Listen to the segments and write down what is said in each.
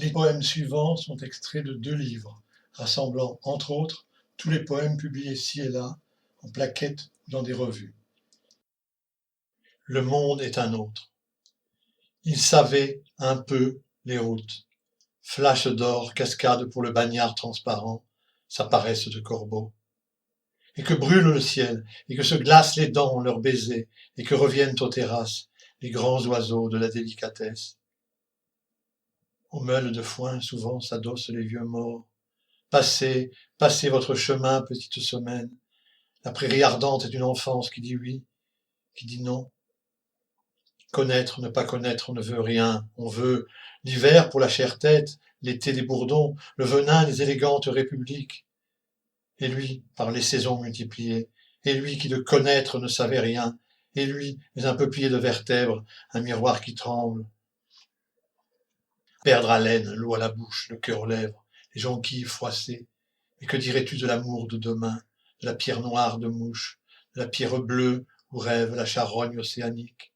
Les poèmes suivants sont extraits de 2 livres, rassemblant, entre autres, tous les poèmes publiés ci et là, en plaquettes ou dans des revues. Le monde est un autre. Il savait un peu les routes. Flash d'or, cascade pour le bagnard transparent, sa paresse de corbeau. Et que brûle le ciel, et que se glacent les dents leurs baisers, et que reviennent aux terrasses les grands oiseaux de la délicatesse. Aux meules de foin, souvent s'adossent les vieux morts. Passez, passez votre chemin, petite semaine. La prairie ardente est une enfance qui dit oui, qui dit non. Connaître, ne pas connaître, on ne veut rien. On veut l'hiver pour la chère tête, l'été des bourdons, le venin des élégantes républiques. Et lui, par les saisons multipliées, et lui qui de connaître ne savait rien, et lui, mais un peuplier de vertèbres, un miroir qui tremble. Perdre haleine, l'eau à la bouche, le cœur aux lèvres, les jonquilles froissées. Et que dirais-tu de l'amour de demain, de la pierre noire de mouche, de la pierre bleue où rêve la charogne océanique?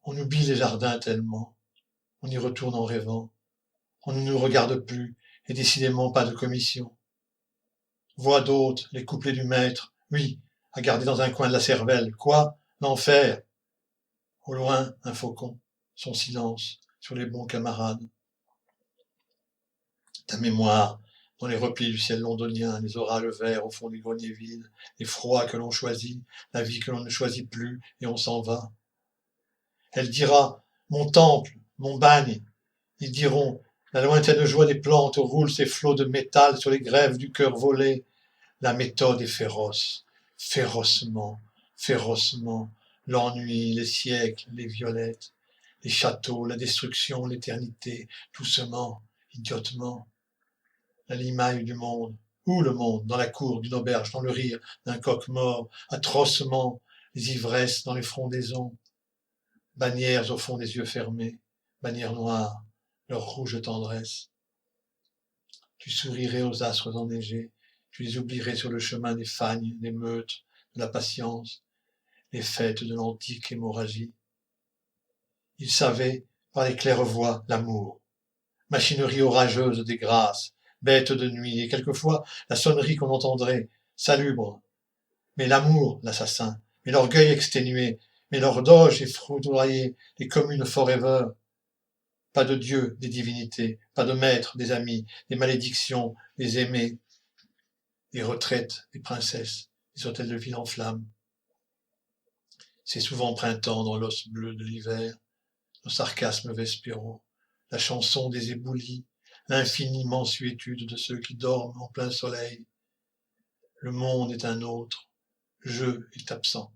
On oublie les jardins tellement, on y retourne en rêvant, on ne nous regarde plus, et décidément pas de commission. Voix d'hôte, les couplets du maître, oui, à garder dans un coin de la cervelle. Quoi? L'enfer? Au loin, un faucon, son silence, sur les bons camarades. Ta mémoire, dans les replis du ciel londonien, les orages verts au fond du grenier vide, les froids que l'on choisit, la vie que l'on ne choisit plus, et on s'en va. Elle dira, mon temple, mon bagne. Ils diront, la lointaine joie des plantes roule ses flots de métal sur les grèves du cœur volé. La méthode est féroce, férocement, férocement, l'ennui, les siècles, les violettes, les châteaux, la destruction, l'éternité, doucement, idiotement. La limaille du monde, où le monde, dans la cour d'une auberge, dans le rire d'un coq mort, atrocement, les ivresses dans les frondaisons, bannières au fond des yeux fermés, bannières noires, leur rouge tendresse. Tu sourirais aux astres enneigés, tu les oublierais sur le chemin des fagnes, des meutes, de la patience, les fêtes de l'antique hémorragie. Il savait, par les claires-voies, l'amour, machinerie orageuse des grâces, bête de nuit, et quelquefois la sonnerie qu'on entendrait, salubre. Mais l'amour, l'assassin, mais l'orgueil exténué, mais l'horloge effroudroyée, les communes forever. Pas de Dieu, des divinités, pas de maîtres, des amis, des malédictions, des aimés, des retraites, des princesses, des hôtels de ville en flammes. C'est souvent printemps dans l'os bleu de l'hiver, nos sarcasmes vespéraux, la chanson des éboulis, l'infinie mansuétude de ceux qui dorment en plein soleil. Le monde est un autre, je est absent.